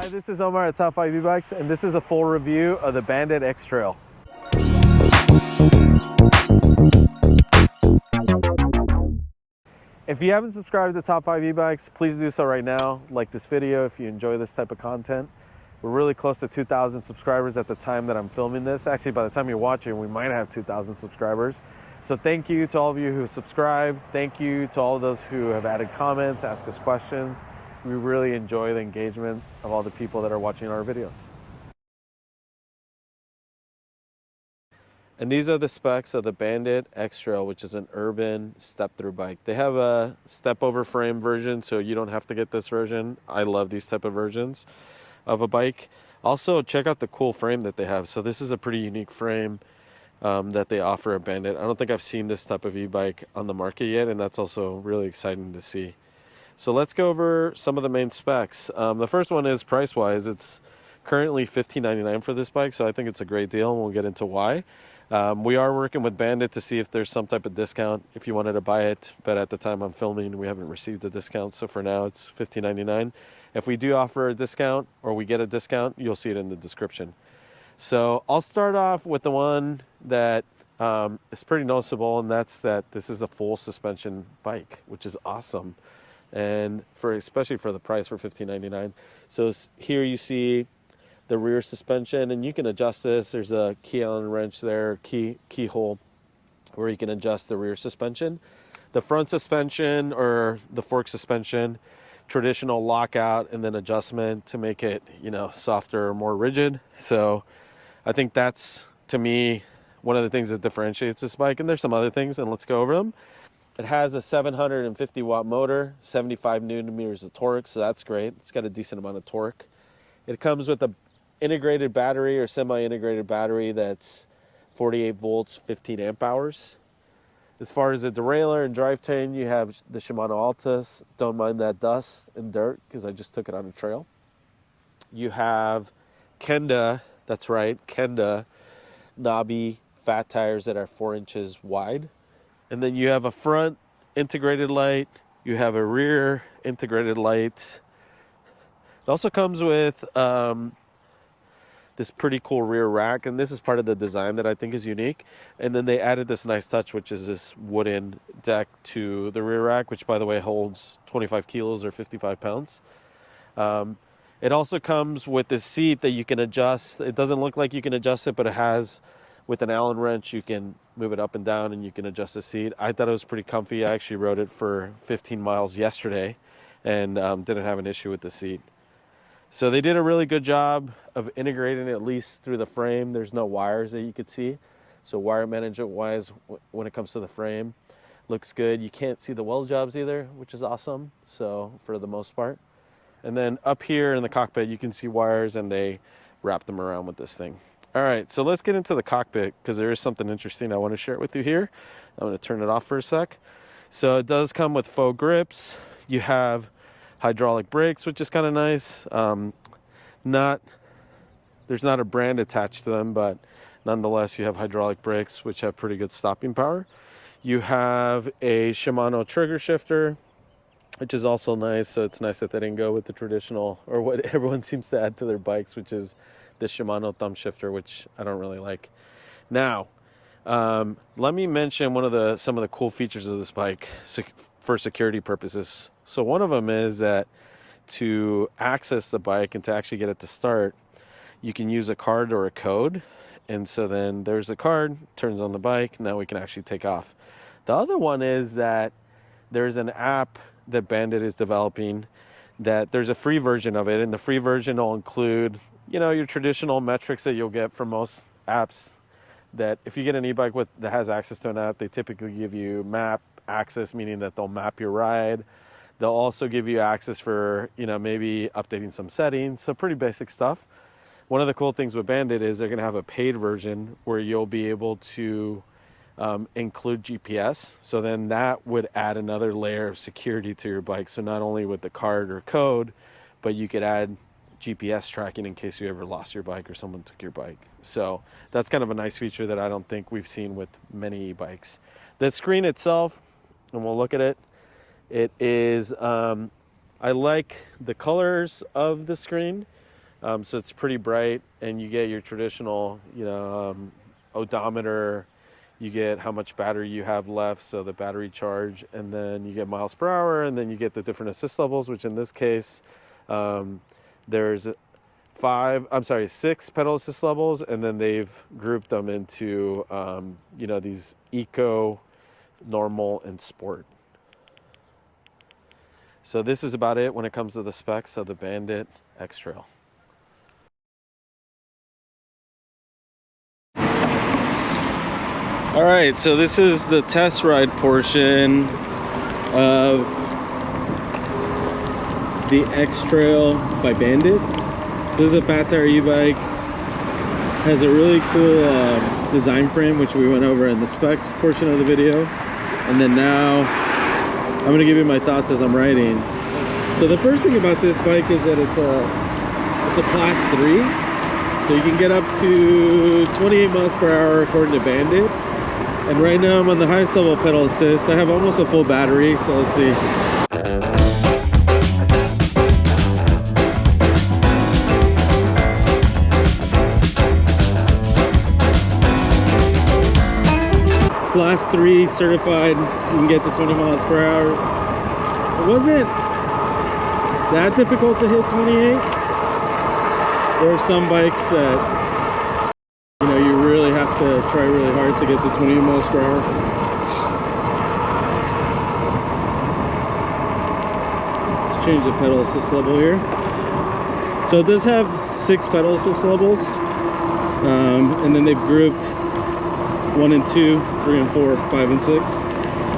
Hi, this is Omar at Top 5 E-Bikes, and this is a full review of the Bandit Xtrail. If you haven't subscribed to Top 5 E-Bikes, please do so right now. Like this video if you enjoy this type of content. We're really close to 2,000 subscribers at the time that I'm filming this. Actually, by the time you're watching, we might have 2,000 subscribers. So thank you to all of you who subscribe. Thank you to all of those who have added comments, asked us questions. We really enjoy the engagement of all the people that are watching our videos. And these are the specs of the Bandit Xtrail, which is an urban step-through bike. They have a step-over frame version, so you don't have to get this version. I love these type of versions of a bike. Also, check out the cool frame that they have. So this is a pretty unique frame that they offer at Bandit. I don't think I've seen this type of e-bike on the market yet, and that's also really exciting to see. So let's go over some of the main specs. The first one is price-wise. It's currently $15.99 for this bike, so I think it's a great deal, and we'll get into why. We are working with Bandit to see if there's some type of discount if you wanted to buy it, but at the time I'm filming, we haven't received a discount, so for now it's $15.99. If we do offer a discount or we get a discount, you'll see it in the description. So I'll start off with the one that is pretty noticeable, and that's that this is a full suspension bike, which is awesome, and especially for the price for $15.99. So here you see the rear suspension, and you can adjust this. There's a key Allen wrench there, keyhole, where you can adjust the rear suspension. The front suspension, or the fork suspension, traditional lockout and then adjustment to make it, softer or more rigid. So I think that's, to me, one of the things that differentiates this bike. And there's some other things, and let's go over them. It has a 750 watt motor, 75 newton meters of torque, so that's great. It's got a decent amount of torque. It comes with a integrated battery or semi-integrated battery that's 48 volts, 15 amp hours. As far as the derailleur and drivetrain, you have the Shimano Altus. Don't mind that dust and dirt because I just took it on a trail. You have Kenda, that's right, Kenda knobby fat tires that are 4 inches wide. And then you have a front integrated light. You have a rear integrated light. It also comes with this pretty cool rear rack, and this is part of the design that I think is unique. And then they added this nice touch, which is this wooden deck to the rear rack, which, by the way, holds 25 kilos or 55 pounds. It also comes with this seat that you can adjust. It doesn't look like you can adjust it, but it has, with an Allen wrench, you can move it up and down, and you can adjust the seat. I thought it was pretty comfy. I actually rode it for 15 miles yesterday and didn't have an issue with the seat. So they did a really good job of integrating it, at least through the frame. There's no wires that you could see. So wire management wise, when it comes to the frame, looks good. You can't see the weld jobs either, which is awesome. So for the most part. And then up here in the cockpit, you can see wires, and they wrap them around with this thing. All right, so let's get into the cockpit because there is something interesting I want to share with you here. I'm going to turn it off for a sec. So it does come with faux grips. You have hydraulic brakes, which is kind of nice. There's not a brand attached to them, but nonetheless, you have hydraulic brakes, which have pretty good stopping power. You have a Shimano trigger shifter, which is also nice. So it's nice that they didn't go with the traditional, or what everyone seems to add to their bikes, which is the Shimano thumb shifter, which I don't really like. Now, let me mention some of the cool features of this bike for security purposes. So one of them is that to access the bike and to actually get it to start, you can use a card or a code. And so then there's a card, turns on the bike, now we can actually take off. The other one is that there's an app that Bandit is developing, that there's a free version of it, and the free version will include, your traditional metrics that you'll get from most apps. That if you get an e-bike that has access to an app, they typically give you map access, meaning that they'll map your ride. They'll also give you access for, maybe updating some settings. So pretty basic stuff. One of the cool things with Bandit is they're going to have a paid version where you'll be able to include GPS. So then that would add another layer of security to your bike. So not only with the card or code, but you could add GPS tracking in case you ever lost your bike or someone took your bike. So that's kind of a nice feature that I don't think we've seen with many e-bikes. The screen itself, and we'll look at it, it is, I like the colors of the screen. So it's pretty bright, and you get your traditional, odometer. You get how much battery you have left, so the battery charge, and then you get miles per hour, and then you get the different assist levels, which in this case, there's 6 pedal assist levels, and then they've grouped them into, these eco, normal, and sport. So this is about it when it comes to the specs of the Bandit Xtrail. All right, so this is the test ride portion of the Xtrail by Bandit. So this is a fat tire e-bike. Has a really cool design frame, which we went over in the specs portion of the video. And then now I'm gonna give you my thoughts as I'm riding. So the first thing about this bike is that it's a class 3. So you can get up to 28 miles per hour according to Bandit. And right now I'm on the highest level pedal assist. I have almost a full battery, so let's see. Class 3 certified, you can get to 20 miles per hour. It wasn't that difficult to hit 28. There are some bikes that you really have to try really hard to get to 20 miles per hour. Let's change the pedal assist level here. So it does have 6 pedal assist levels, and then they've grouped 1 and 2, 3 and 4, 5 and 6.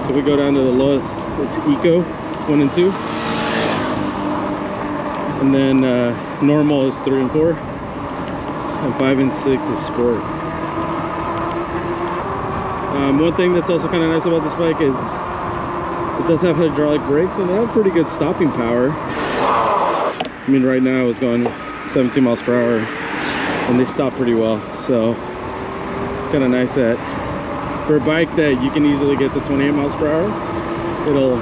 So we go down to the lowest, it's Eco, 1 and 2. And then normal is 3 and 4. And 5 and 6 is sport. One thing that's also kind of nice about this bike is it does have hydraulic brakes, and they have pretty good stopping power. I mean, right now I was going 17 miles per hour, and they stop pretty well. So it's kind of nice that for a bike that you can easily get to 28 miles per hour, it'll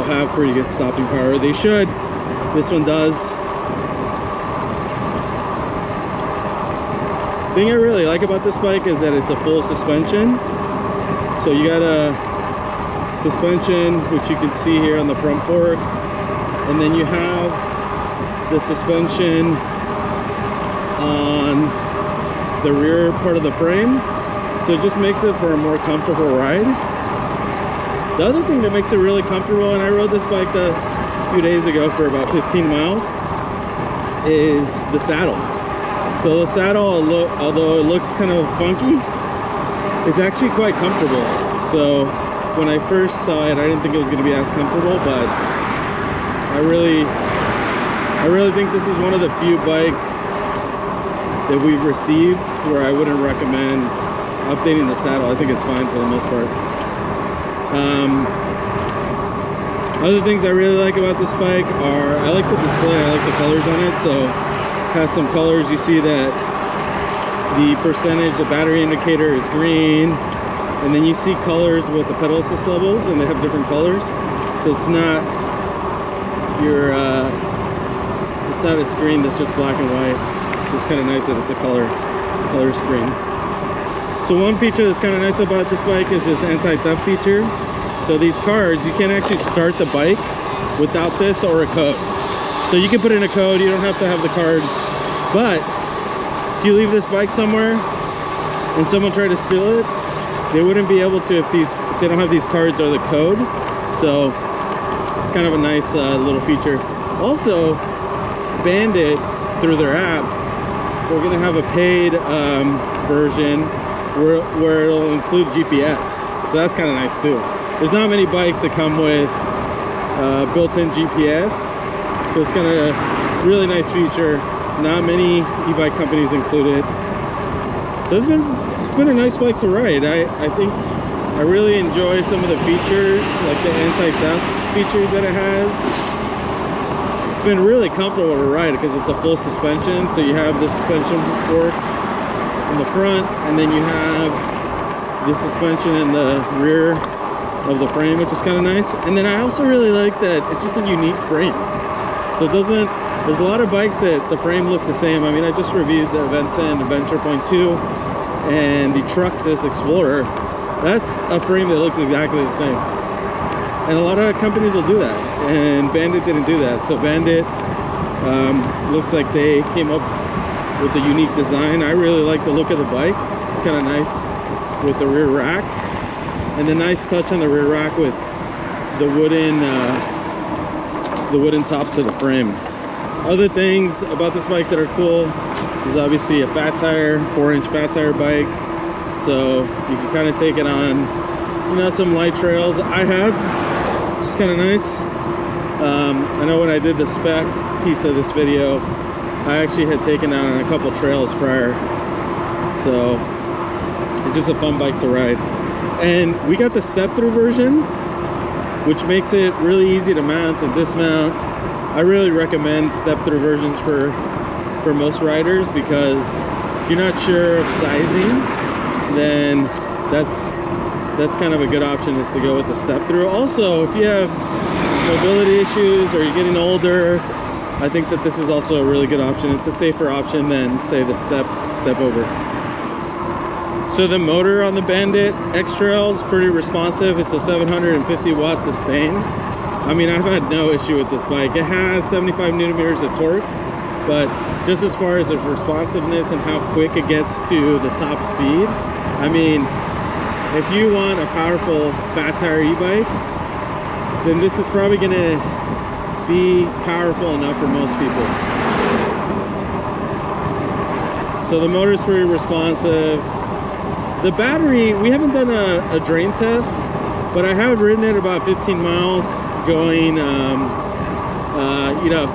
have pretty good stopping power. They should. This one does. The thing I really like about this bike is that it's a full suspension. So you got a suspension, which you can see here on the front fork, and then you have the suspension on the rear part of the frame. So it just makes it for a more comfortable ride. The other thing that makes it really comfortable, and I rode this bike a few days ago for about 15 miles, is the saddle. So the saddle, although it looks kind of funky, it's actually quite comfortable. So when I first saw it, I didn't think it was going to be as comfortable, but I really think this is one of the few bikes that we've received where I wouldn't recommend updating the saddle. I think it's fine for the most part. Other things I really like about this bike are, I like the display, I like the colors on it. So has some colors. You see that the percentage, the battery indicator is green, and then you see colors with the pedal assist levels, and they have different colors. So it's not it's not a screen that's just black and white. It's just kind of nice that it's a color screen. So one feature that's kind of nice about this bike is this anti-theft feature. So these cards, you can't actually start the bike without this or a code. So you can put in a code, you don't have to have the card. But if you leave this bike somewhere and someone tried to steal it, they wouldn't be able to if they don't have these cards or the code. So it's kind of a nice little feature. Also, Bandit, through their app, they're gonna have a paid version where it'll include GPS. So that's kind of nice too. There's not many bikes that come with built-in GPS. So it's got a really nice feature. Not many e-bike companies include it. So it's been a nice bike to ride. I think I really enjoy some of the features, like the anti-theft features that it has. It's been really comfortable to ride because it's a full suspension. So you have the suspension fork in the front, and then you have the suspension in the rear of the frame, which is kind of nice. And then I also really like that it's just a unique frame. So it doesn't There's a lot of bikes that the frame looks the same. I mean, I just reviewed the Aventa Adventure Point 2 and the Truxus Explorer. That's a frame that looks exactly the same. And a lot of companies will do that. And Bandit didn't do that. So Bandit looks like they came up with a unique design. I really like the look of the bike. It's kind of nice with the rear rack. And the nice touch on the rear rack with the wooden top to the frame. Other things about this bike that are cool is obviously a fat tire, 4-inch fat tire bike. So you can kind of take it on, you know, some light trails. I have, which is kind of nice. I know when I did the spec piece of this video, I actually had taken it on a couple trails prior. So it's just a fun bike to ride. And we got the step-through version, which makes it really easy to mount and dismount. I really recommend step-through versions for most riders, because if you're not sure of sizing, then that's kind of a good option, is to go with the step-through. Also, if you have mobility issues or you're getting older, I think that this is also a really good option. It's a safer option than, say, the step over. So the motor on the Bandit Xtrail is pretty responsive. It's a 750 watt sustain. I mean, I've had no issue with this bike. It has 75 newton-meters of torque, but just as far as its responsiveness and how quick it gets to the top speed, I mean, if you want a powerful fat tire e-bike, then this is probably gonna be powerful enough for most people. So the motor's pretty responsive. The battery, we haven't done a drain test, but I have ridden it about 15 miles going, you know,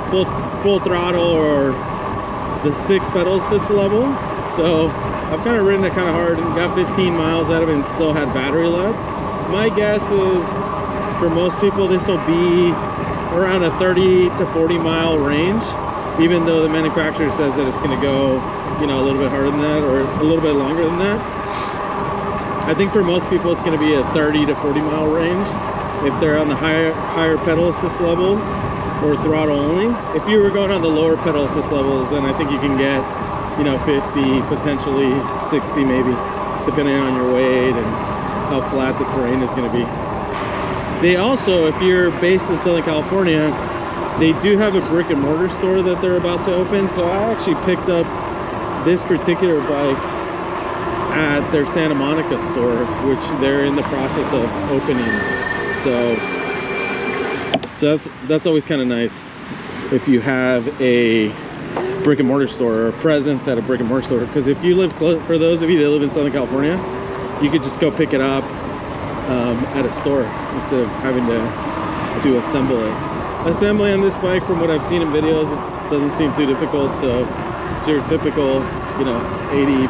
full throttle or the 6 pedal assist level. So I've kind of ridden it kind of hard and got 15 miles out of it and still had battery left. My guess is for most people this will be around a 30 to 40 mile range, even though the manufacturer says that it's going to go, you know, a little bit harder than that or a little bit longer than that. I think for most people it's going to be a 30 to 40 mile range if they're on the higher pedal assist levels or throttle only. If you were going on the lower pedal assist levels, then I think you can get, you know, 50, potentially 60 maybe, depending on your weight and how flat the terrain is going to be. They also, if you're based in Southern California, they do have a brick and mortar store that they're about to open. So I actually picked up this particular bike at their Santa Monica store, which they're in the process of opening. So that's always kind of nice if you have a brick and mortar store or a presence at a brick and mortar store, because if you live close, for those of you that live in Southern California, you could just go pick it up at a store instead of having to assemble it. Assembly on this bike, from what I've seen in videos, doesn't seem too difficult. So it's your typical, you know,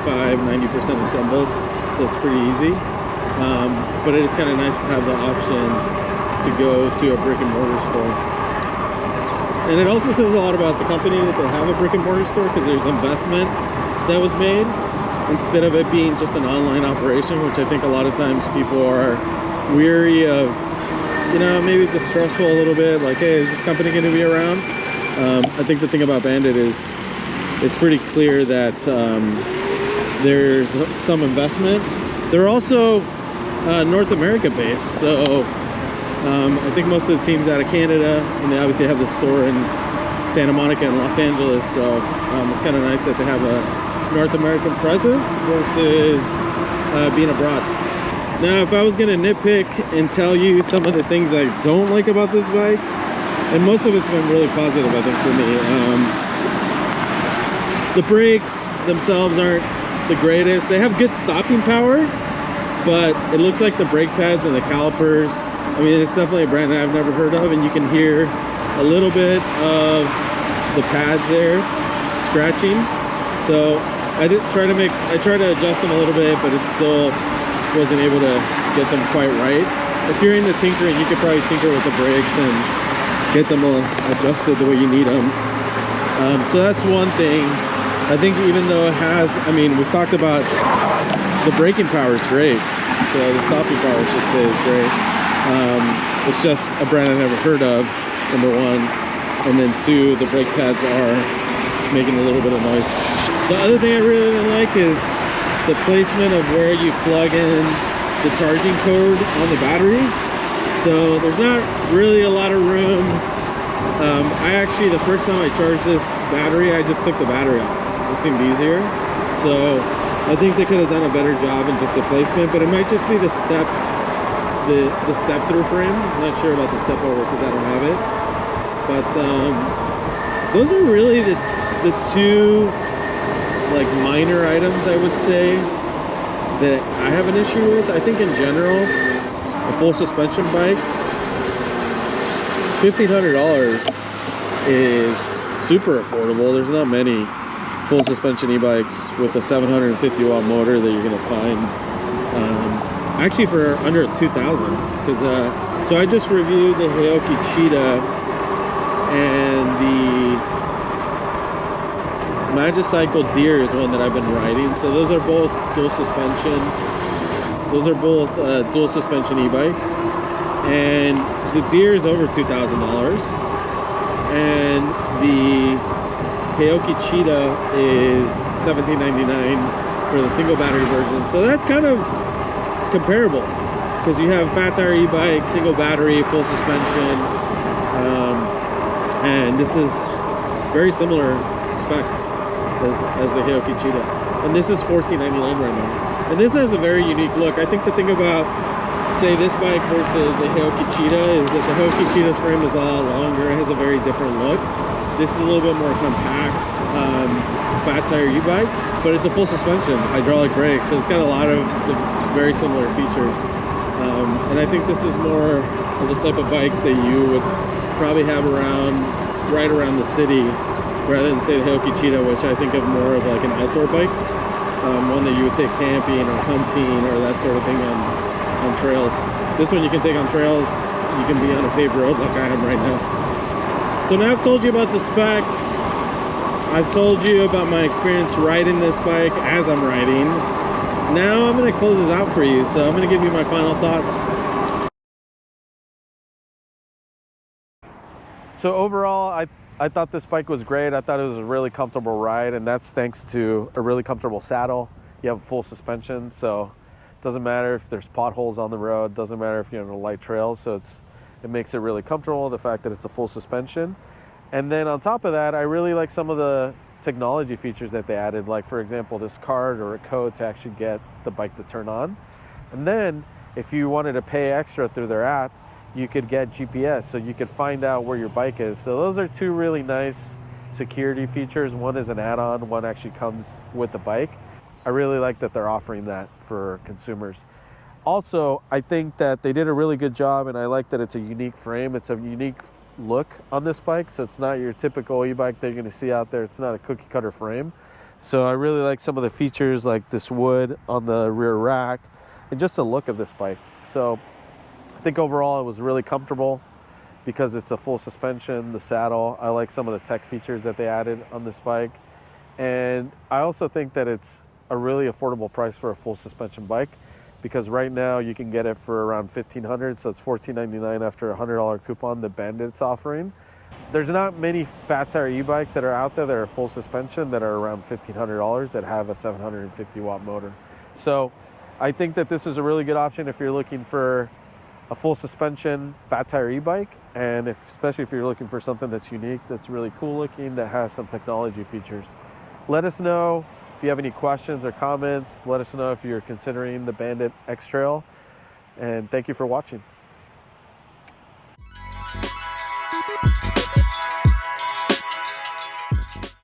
85-90% assembled, so it's pretty easy. But it is kind of nice to have the option to go to a brick and mortar store. And it also says a lot about the company that they have a brick and mortar store, because there's investment that was made instead of it being just an online operation, which I think a lot of times people are weary of, you know, maybe distrustful a little bit, like, hey, is this company going to be around? I think the thing about Bandit is it's pretty clear that there's some investment. They're also North America based, so I think most of the team's out of Canada, and they obviously have the store in Santa Monica and Los Angeles, so it's kind of nice that they have a North American presence versus being abroad. Now, if I was going to nitpick and tell you some of the things I don't like about this bike, and most of it's been really positive, I think, for me. The brakes themselves aren't the greatest. They have good stopping power, but it looks like the brake pads and the calipers, I mean, it's definitely a brand that I've never heard of, and you can hear a little bit of the pads there scratching. So I tried to adjust them a little bit, but it still wasn't able to get them quite right. If you're into tinkering, you could probably tinker with the brakes and get them adjusted the way you need them. So that's one thing. I think even though it has, I mean, we've talked about the braking power is great. So the stopping power, I should say, is great. It's just a brand I never heard of, number one. And then 2, the brake pads are making a little bit of noise. The other thing I really didn't like is the placement of where you plug in the charging cord on the battery. So there's not really a lot of room. I actually, the first time I charged this battery, I just took the battery off. It just seemed easier. So I think they could have done a better job in just the placement, but it might just be the step through frame. I'm not sure about the step over because I don't have it. But those are really the 2 like minor items I would say that I have an issue with. I think in general, a full suspension bike, $1,500 is super affordable. There's not many full suspension e-bikes with a 750 watt motor that you're gonna find. Actually, for under 2,000, because so I just reviewed the Heyoki Cheetah and the Magicycle Deer is one that I've been riding. So those are both dual suspension. Those are both dual suspension e-bikes, and the Deer is over $2,000, and the Heyoki Cheetah is $1,799 for the single battery version. So that's kind of comparable because you have fat tire e-bike, single battery, full suspension, and this is very similar specs as the Heyoki Cheetah, and this is $1,499 right now. And this has a very unique look. I think the thing about, say, this bike versus a Heyoki Cheetah is that the Heyoki Cheetah's frame is a lot longer. It has a very different look. This is a little bit more compact, fat tire e-bike, but it's a full suspension, hydraulic brakes, so it's got a lot of the very similar features. And I think this is more of the type of bike that you would probably have right around the city, rather than say the Heyoki Cheetah, which I think of more of like an outdoor bike, one that you would take camping or hunting or that sort of thing on trails. This one you can take on trails. You can be on a paved road like I am right now. So now I've told you about the specs. I've told you about my experience riding this bike as I'm riding. Now I'm going to close this out for you, so I'm going to give you my final thoughts. So overall, I thought this bike was great. I thought it was a really comfortable ride, and that's thanks to a really comfortable saddle. You have full suspension, so it doesn't matter if there's potholes on the road, doesn't matter if you're on a light trail, so it makes it really comfortable, the fact that it's a full suspension. And then on top of that, I really like some of the technology features that they added, like for example, this card or a code to actually get the bike to turn on. And then if you wanted to pay extra through their app, you could get GPS, so you could find out where your bike is. So those are 2 really nice security features. One is an add-on, one actually comes with the bike. I really like that they're offering that for consumers. Also, I think that they did a really good job, and I like that it's a unique frame. It's a unique look on this bike, so it's not your typical e-bike that you're going to see out there. It's not a cookie cutter frame. So I really like some of the features, like this wood on the rear rack and just the look of this bike. So I think overall it was really comfortable because it's a full suspension, the saddle. I like some of the tech features that they added on this bike. And I also think that it's a really affordable price for a full suspension bike, because right now you can get it for around $1,500, so it's $1,499 after a $100 coupon that Bandit's offering. There's not many fat tire e-bikes that are out there that are full suspension that are around $1,500 that have a 750 watt motor. So I think that this is a really good option if you're looking for a full suspension fat tire e-bike, and especially if you're looking for something that's unique, that's really cool looking, that has some technology features. Let us know if you have any questions or comments. Let us know if you're considering the Bandit Xtrail, and thank you for watching.